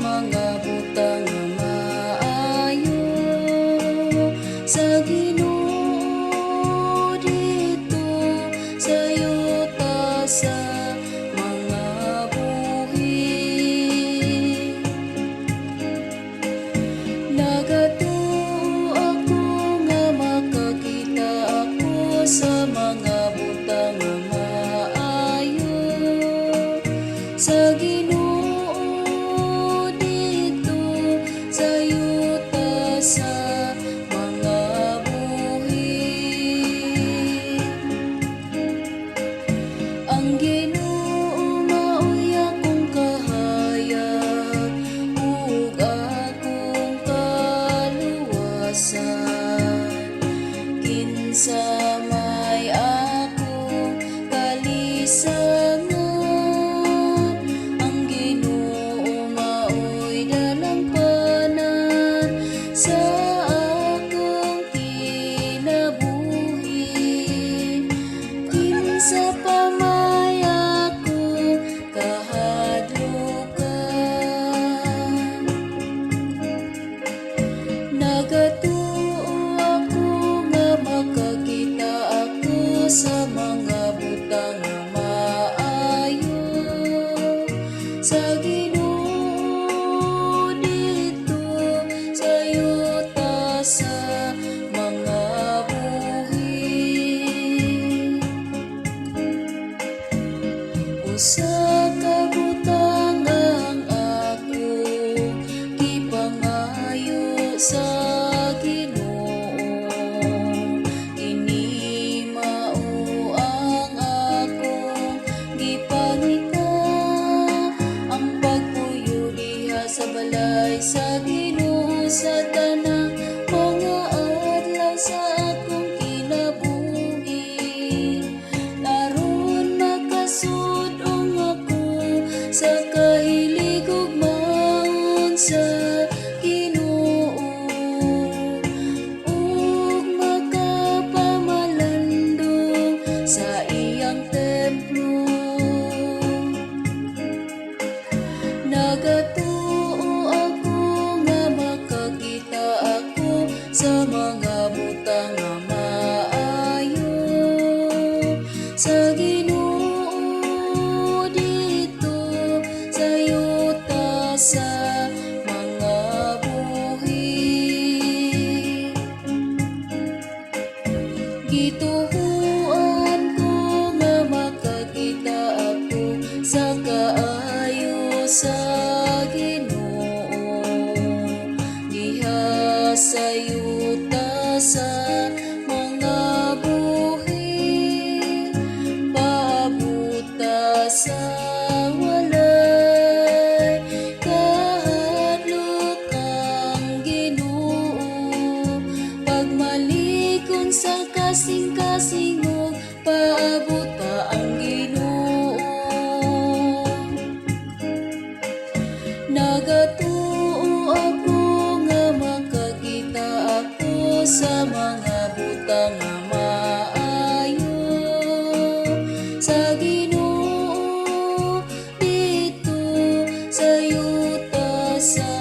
mga butang nga maayo sa Ginoo dito sa yuta sa mga buhi. Nagatuo ako nga makakita ako sa mga butang nga maayo sa Ginoo dito sa yuta sa mga buhi. Ang Ginoo maoy akong kahayag ug akong kaluwasan. Kinsa may akong kalisangan, ang Ginoo maoy dalampanan sa akong kinabuhi. Kinsa pa may akong kahadlukan, nagatuo ako nga makakita ako sa mga butang nga maayo sa Ginoo dito sa yuta sa mga buhi. Usa ka butang ang ako gipangayo sa Ginoo, kini mao ang akong gipangita, ang pagpuyo diha sa balay sa Ginoo sa tanang mga adlaw sa akong kinabuhi. Aron makasudong ako sa kahilig ug maon sa Ginoo, ug makapamalandong sa iyang templo. Nagatuo ako nga makakita ako sa mga butang nga maayo sa Ginoo dito sa yuta sa mga buhi. Gituhuan ko nga makakita ako sa kaayo sa Ginoo diha sa yuta sa mga buhi. Pabuta sa walay kahadlokang Ginoo, pagmalikon sa kasing-kasing ug paabuta ang Ginoo. Nagatuo ako nga makakita ako sa mga butang nga maayo sa Ginoo dito sa yuta sa